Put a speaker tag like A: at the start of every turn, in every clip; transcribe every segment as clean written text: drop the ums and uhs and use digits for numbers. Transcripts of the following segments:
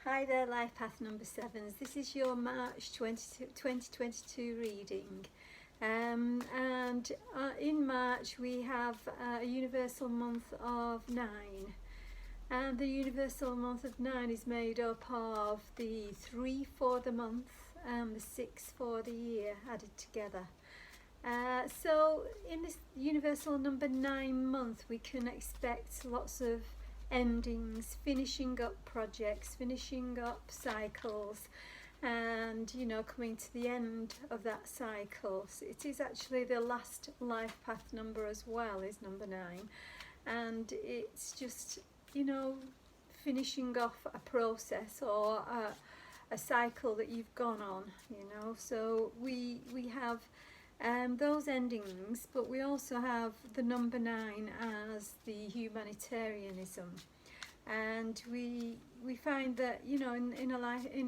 A: Hi there, Lifepath number 7s. This is your March 2022 reading. And in March we have a universal month of 9. And the universal month of 9 is made up of the 3 for the month and the 6 for the year added together. So in this universal number 9 month, we can expect lots of endings, finishing up projects, finishing up cycles, and coming to the end of that cycle. So it is actually the last life path number as well, is number 9, and it's just finishing off a process or a cycle that you've gone on. So we have those endings, but we also have the number 9 as the humanitarianism, and we find that in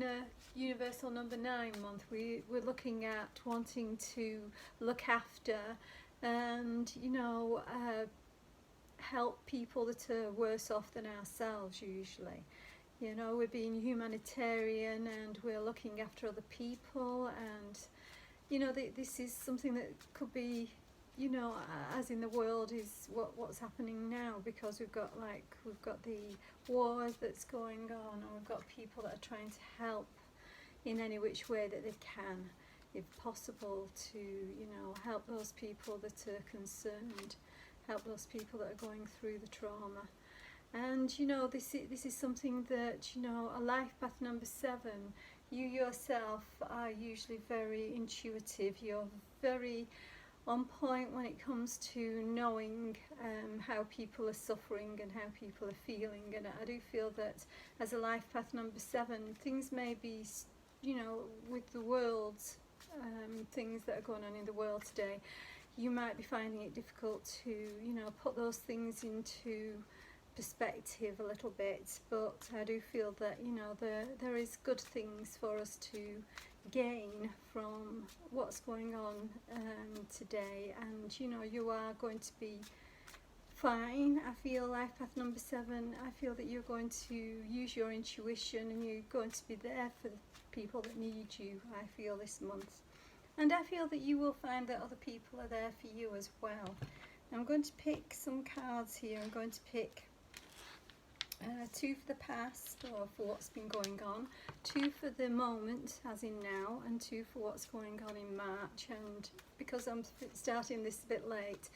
A: a universal number 9 month we're looking at wanting to look after and help people that are worse off than ourselves usually. We're being humanitarian and we're looking after other people, and this is something that could be, as in the world is what's happening now, because we've got the war that's going on, and we've got people that are trying to help in any which way that they can, if possible, to help those people that are concerned, help those people that are going through the trauma. And this is something that a life path number 7, you yourself are usually very intuitive. You're very on point when it comes to knowing how people are suffering and how people are feeling. And I do feel that as a life path number 7, things may be, with the world, things that are going on in the world today, you might be finding it difficult to, put those things into perspective a little bit, but I do feel that there is good things for us to gain from what's going on today, and you are going to be fine. I feel life path number 7, I feel that you're going to use your intuition and you're going to be there for the people that need you, I feel, this month. And I feel that you will find that other people are there for you as well. I'm going to pick some cards here. I'm going to pick 2 for the past, or for what's been going on, 2 for the moment, as in now, and 2 for what's going on in March, and because I'm starting this a bit late,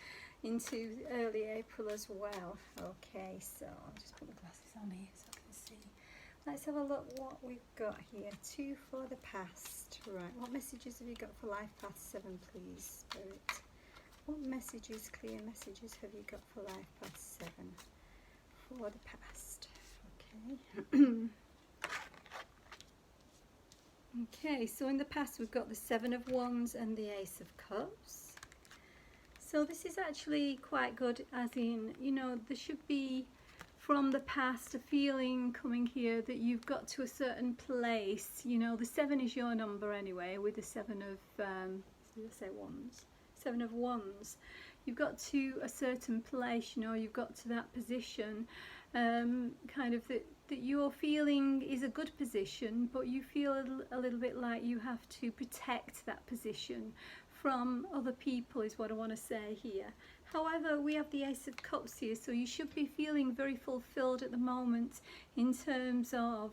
A: into early April as well. Okay, so I'll just put my glasses on here so I can see. Let's have a look what we've got here. 2 for the past. Right, what messages have you got for Life Path 7, please, Spirit? What messages, clear messages, have you got for Life Path 7 for the past? Okay. Okay, so in the past we've got the 7 of Wands and the Ace of Cups. So this is actually quite good, as in, there should be from the past a feeling coming here that you've got to a certain place. The 7 is your number anyway, with the 7 of Wands. 7 of Wands. You've got to a certain place, you've got to that position, kind of that your feeling is a good position, but you feel a little bit like you have to protect that position from other people, is what I want to say here. However, we have the Ace of Cups here, so you should be feeling very fulfilled at the moment in terms of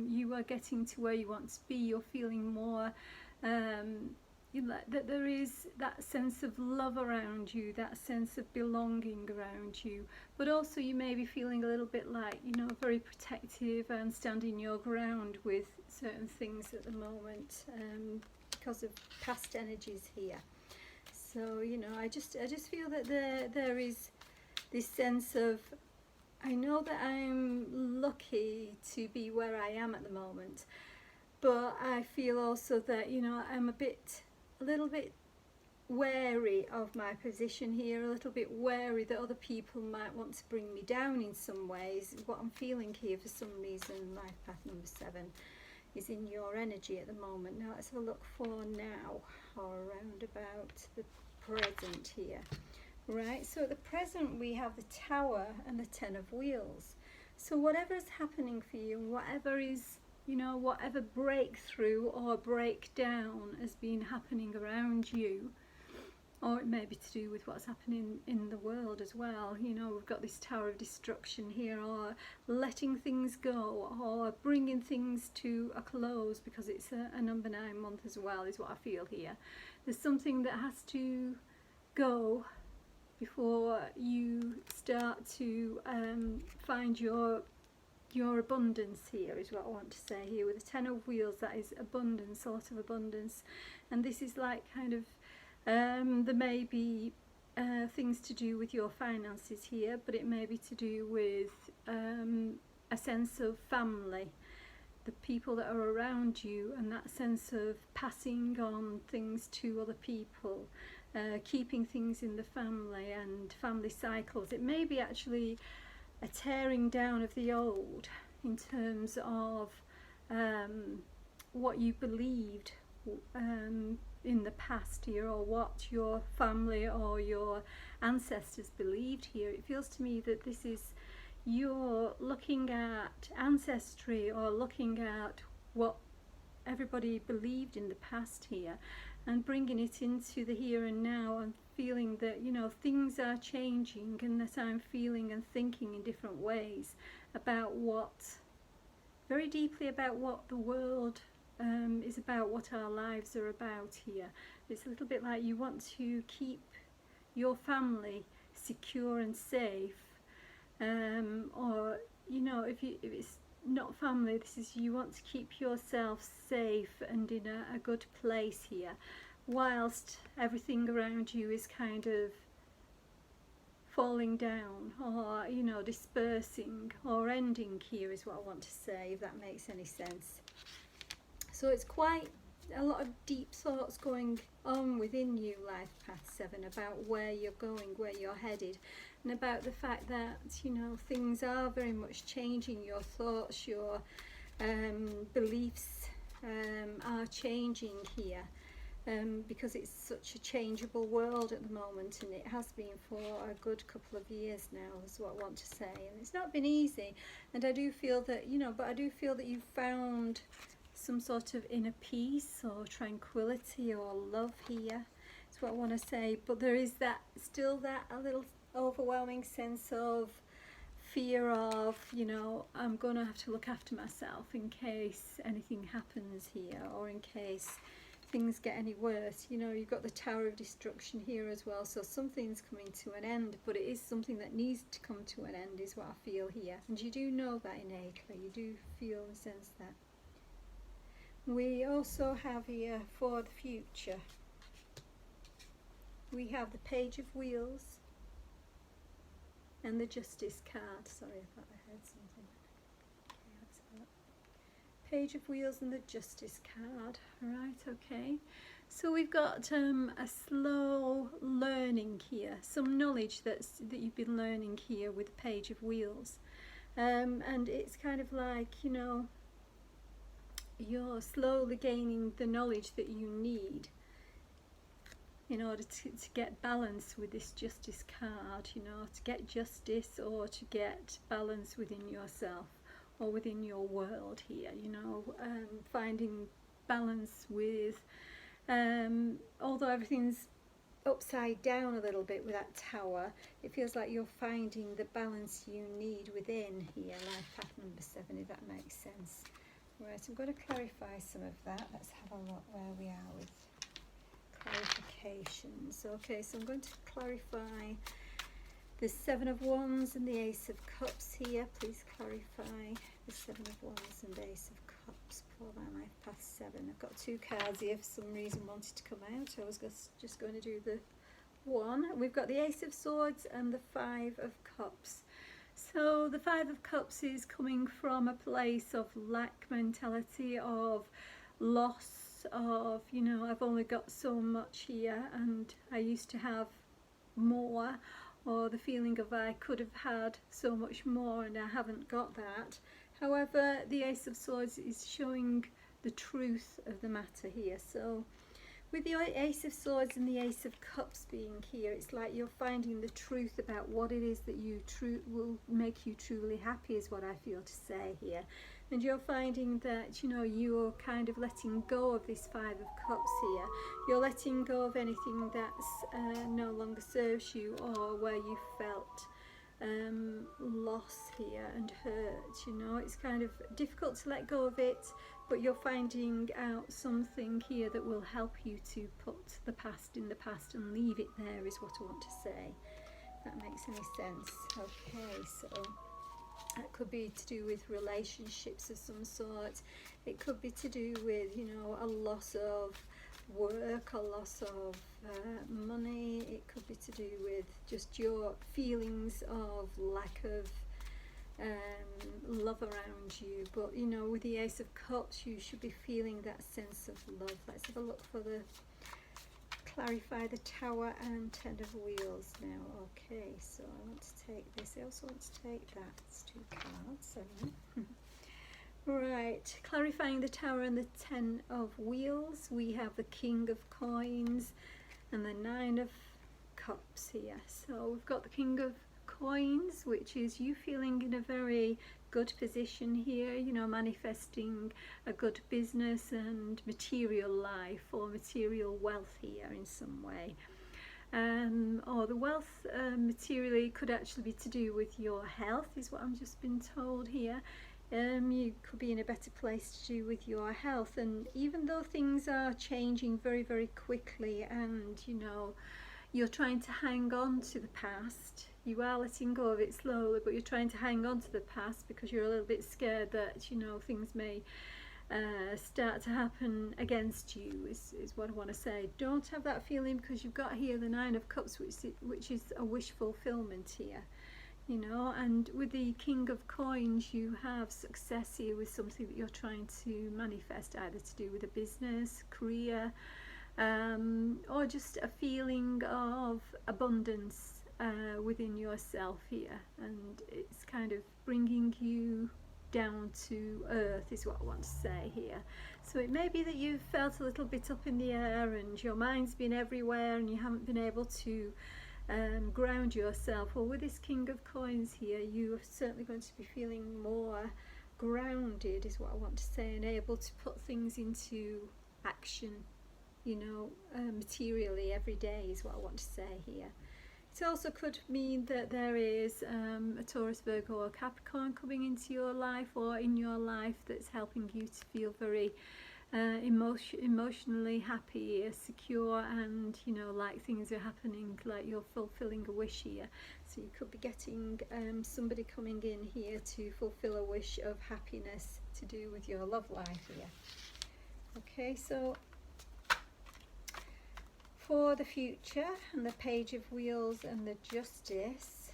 A: you are getting to where you want to be. You're feeling more that there is that sense of love around you, that sense of belonging around you, but also you may be feeling a little bit like, very protective and standing your ground with certain things at the moment, because of past energies here. So I just feel that there is this sense of, I know that I'm lucky to be where I am at the moment, but I feel also that I'm a little bit wary of my position here, a little bit wary that other people might want to bring me down in some ways. What I'm feeling here, for some reason, Life Path number 7 is in your energy at the moment. Now let's have a look for now, or around about the present here. Right, so at the present we have the Tower and the 10 of Wheels. So whatever is happening for you, whatever is, you know, whatever breakthrough or breakdown has been happening around you, or it may be to do with what's happening in the world as well. You know, we've got this Tower of Destruction here, or letting things go, or bringing things to a close, because it's a number 9 month as well, is what I feel here. There's something that has to go before you start to find your abundance here, is what I want to say here. With the 10 of Wheels, that is abundance, a lot of abundance. And this is like kind of, there may be things to do with your finances here, but it may be to do with a sense of family, the people that are around you, and that sense of passing on things to other people, keeping things in the family and family cycles. It may be actually a tearing down of the old in terms of what you believed in the past here, or what your family or your ancestors believed here. It feels to me that this is, you're looking at ancestry, or looking at what everybody believed in the past here, and bringing it into the here and now, and feeling that, you know, things are changing, and that I'm feeling and thinking in different ways about what, very deeply about what the world is about, what our lives are about here. It's a little bit like you want to keep your family secure and safe, or, you know, if it's not family, this is, you want to keep yourself safe and in a good place here, whilst everything around you is kind of falling down, or, you know, dispersing or ending here, is what I want to say, if that makes any sense. So it's quite a lot of deep thoughts going on within you, Lifepath 7, about where you're going, where you're headed, and about the fact that, you know, things are very much changing. Your thoughts, your beliefs are changing here, because it's such a changeable world at the moment, and it has been for a good couple of years now, is what I want to say. And it's not been easy, and I do feel that, you know, but I do feel that you've found some sort of inner peace or tranquility or love here. That's what I want to say. But there is that, still that a little overwhelming sense of fear of, you know, I'm going to have to look after myself in case anything happens here, or in case things get any worse. You know, you've got the Tower of Destruction here as well, so something's coming to an end, but it is something that needs to come to an end, is what I feel here. And you do know that innately, you do feel and sense that. We also have here, for the future, we have the Page of Wheels and the Justice card. Sorry, I thought I heard something. Okay, let's have a look. Page of Wheels and the Justice card. Right, okay. So we've got a slow learning here, some knowledge that you've been learning here with the Page of Wheels. And it's kind of like, you know, you're slowly gaining the knowledge that you need in order to get balance with this Justice card, you know, to get justice or to get balance within yourself or within your world here, you know, finding balance with, although everything's upside down a little bit with that tower, it feels like you're finding the balance you need within here, Lifepath number 7, if that makes sense. Right, I'm going to clarify some of that. Let's have a look where we are with clarifications. Okay, so I'm going to clarify the 7 of Wands and the Ace of Cups here. Please clarify the 7 of Wands and the Ace of Cups for my Lifepath 7. I've got 2 cards here for some reason wanted to come out. I was just going to do the 1. We've got the Ace of Swords and the 5 of Cups. So the 5 of Cups is coming from a place of lack mentality, of loss, of, you know, I've only got so much here and I used to have more, or the feeling of I could have had so much more and I haven't got that. However, the Ace of Swords is showing the truth of the matter here. So With the Ace of Swords and the Ace of Cups being here, it's like you're finding the truth about what it is that will make you truly happy, is what I feel to say here. And you're finding that, you know, you're kind of letting go of this Five of Cups here. You're letting go of anything that's no longer serves you, or where you felt loss here and hurt. You know, it's kind of difficult to let go of it, but you're finding out something here that will help you to put the past in the past and leave it there, is what I want to say. If that makes any sense. Okay, so that could be to do with relationships of some sort. It could be to do with, you know, a loss of work, a loss of money. It could be to do with just your feelings of lack of love around you. But, you know, with the Ace of Cups, you should be feeling that sense of love. Let's have a look for the clarify the Tower and Ten of Wheels now. Okay, so I want to take this. I also want to take that. It's 2 cards. Right, clarifying the Tower and the Ten of Wheels, we have the King of Coins and the Nine of Cups here. So we've got the King of Coins, which is you feeling in a very good position here, you know, manifesting a good business and material life or material wealth here in some way. Or the wealth materially could actually be to do with your health, is what I'm just been told here. You could be in a better place to do with your health, and even though things are changing very, very quickly, and you know, you're trying to hang on to the past, you are letting go of it slowly, but you're trying to hang on to the past because you're a little bit scared that, you know, things may start to happen against you, is what I want to say. Don't have that feeling, because you've got here the Nine of Cups, which is a wish fulfillment here. You know, and with the King of Coins, you have success here with something that you're trying to manifest, either to do with a business, career, or just a feeling of abundance within yourself here. And it's kind of bringing you down to earth, is what I want to say here. So it may be that you've felt a little bit up in the air and your mind's been everywhere and you haven't been able to ground yourself. Well, with this King of Coins here, you are certainly going to be feeling more grounded, is what I want to say, and able to put things into action, you know, materially every day, is what I want to say here. It also could mean that there is a Taurus, Virgo or Capricorn coming into your life or in your life that's helping you to feel very emotionally happy, secure, and, you know, like things are happening, like you're fulfilling a wish here. So you could be getting somebody coming in here to fulfill a wish of happiness to do with your love life here. Okay, so for the future, and the Page of Wheels and the Justice,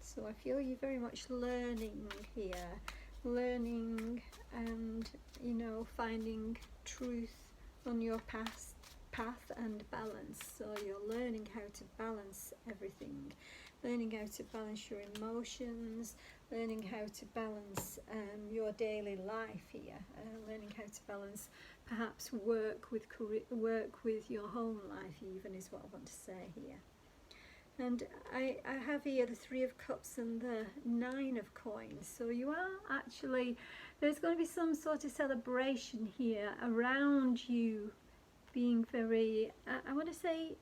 A: so I feel you're very much learning here, learning and, you know, finding truth on your path and balance. So you're learning how to balance everything, learning how to balance your emotions, learning how to balance your daily life here, learning how to balance perhaps work with your home life even, is what I want to say here. And I have here the Three of Cups and the Nine of Coins. So you are actually, there's going to be some sort of celebration here around you being very, I want to say,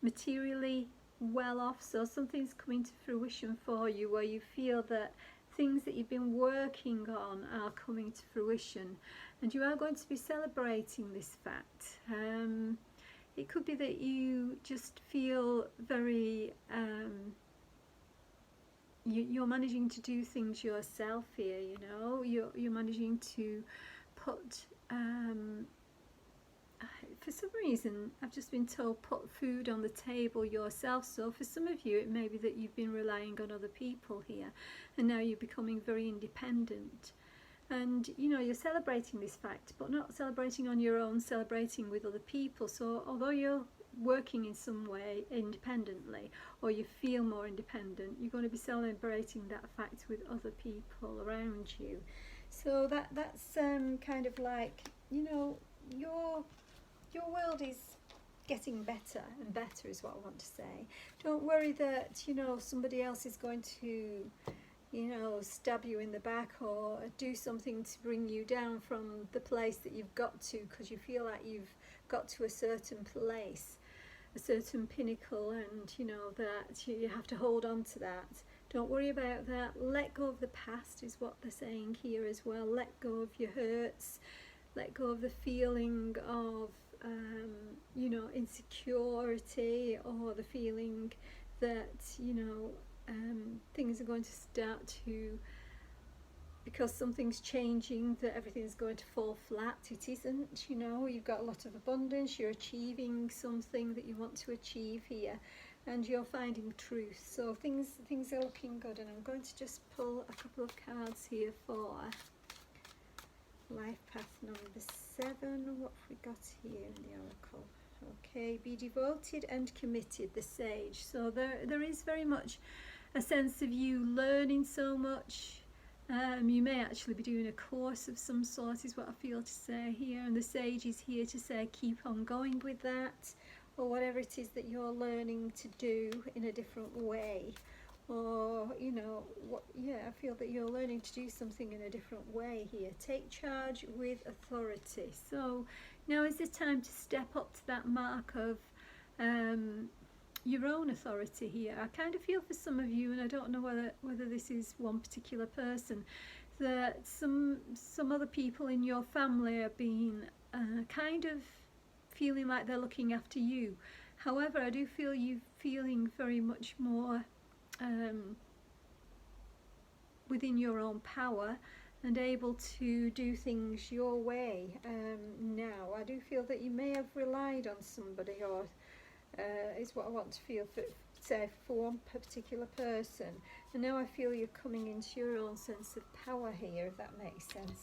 A: materially well off. So something's coming to fruition for you where you feel that things that you've been working on are coming to fruition, and you are going to be celebrating this fact. It could be that you just feel very, you're managing to do things yourself here, you know, you're managing to put, for some reason, I've just been told, put food on the table yourself. So for some of you, it may be that you've been relying on other people here, and now you're becoming very independent. And, you know, you're celebrating this fact, but not celebrating on your own, celebrating with other people. So although you're working in some way independently, or you feel more independent, you're going to be celebrating that fact with other people around you. So that's kind of like, you know, you're your world is getting better and better is what I want to say. Don't worry that, you know, somebody else is going to, you know, stab you in the back or do something to bring you down from the place that you've got to, because you feel like you've got to a certain place, a certain pinnacle, and you know that you have to hold on to that. Don't worry about that. Let go of the past is what they're saying here as well. Let go of your hurts. Let go of the feeling of you know, insecurity, or the feeling that, you know, things are going to start to, because something's changing, that everything's going to fall flat. It isn't, you know, you've got a lot of abundance, you're achieving something that you want to achieve here, and you're finding truth. So things are looking good, and I'm going to just pull a couple of cards here for Life Path number 7. What have we got here in the oracle? Okay, be devoted and committed, the Sage. So there is very much a sense of you learning so much. You may actually be doing a course of some sort, is what I feel to say here, and the Sage is here to say keep on going with that, or whatever it is that you're learning to do in a different way. Or, you know, I feel that you're learning to do something in a different way here. Take charge with authority. So now is the time to step up to that mark of your own authority here. I kind of feel for some of you, and I don't know whether this is one particular person, that some other people in your family are being kind of feeling like they're looking after you. However, I do feel you feeling very much more within your own power and able to do things your way. Now I do feel that you may have relied on somebody, or is what I want to feel for one particular person, and now I feel you're coming into your own sense of power here, if that makes sense.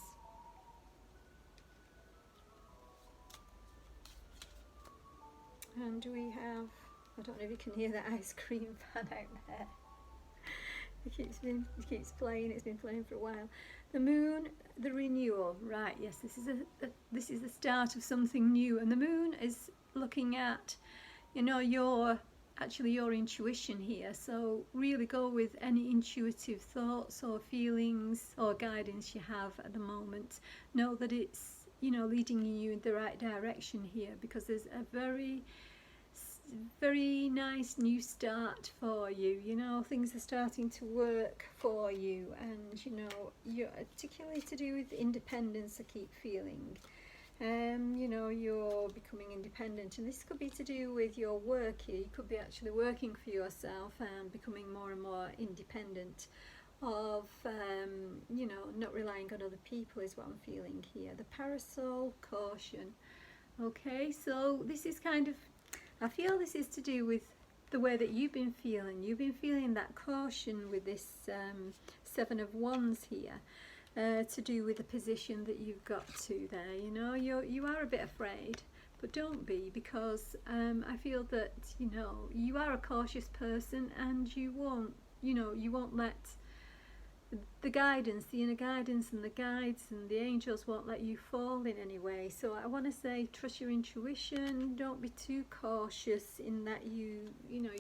A: And we have, I don't know if you can hear that ice cream fan out there. It keeps playing. It's been playing for a while. The Moon, the renewal. Right. Yes, this is the start of something new, and the Moon is looking at, you know, your intuition here. So really go with any intuitive thoughts or feelings or guidance you have at the moment. Know that it's, you know, leading you in the right direction here, because there's a very nice new start for you. You know, things are starting to work for you, and you know, you're particularly to do with independence, I keep feeling. You know, you're becoming independent, and this could be to do with your work here. You could be actually working for yourself and becoming more and more independent of you know, not relying on other people is what I'm feeling here. The Parasol, caution. Okay, so this is kind of, I feel this is to do with the way that you've been feeling. You've been feeling that caution with this 7 of Wands here, to do with the position that you've got to there. You know, you are a bit afraid, but don't be, because I feel that, you know, you are a cautious person, and you won't let the guidance, the inner guidance and the guides and the angels won't let you fall in any way. So I want to say, trust your intuition. Don't be too cautious in that you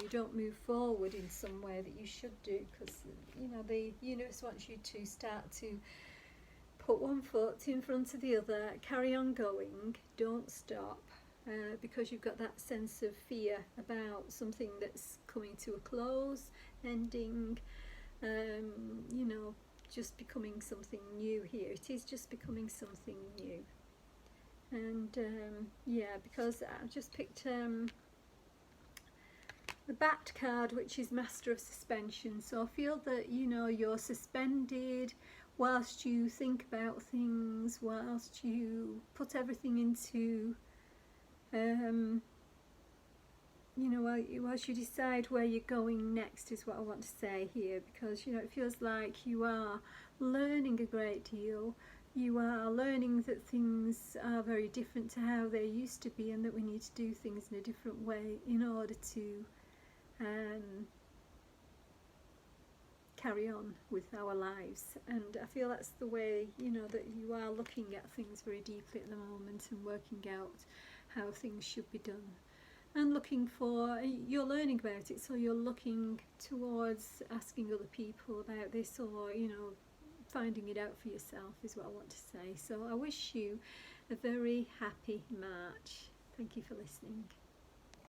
A: don't move forward in some way that you should do, because, you know, the universe wants you to start to put one foot in front of the other, carry on going, don't stop, because you've got that sense of fear about something that's coming to a close, ending, you know, just becoming something new here. It is just becoming something new. And yeah, because I've just picked the Bat card, which is Master of Suspension. So I feel that, you know, you're suspended whilst you think about things, whilst you put everything into you know, whilst you decide where you're going next, is what I want to say here, because, you know, it feels like you are learning a great deal. You are learning that things are very different to how they used to be, and that we need to do things in a different way in order to carry on with our lives. And I feel that's the way, you know, that you are looking at things very deeply at the moment and working out how things should be done, and looking for, you're learning about it, so you're looking towards asking other people about this, or finding it out for yourself is what I want to say. So I wish you a very happy March. Thank you for listening.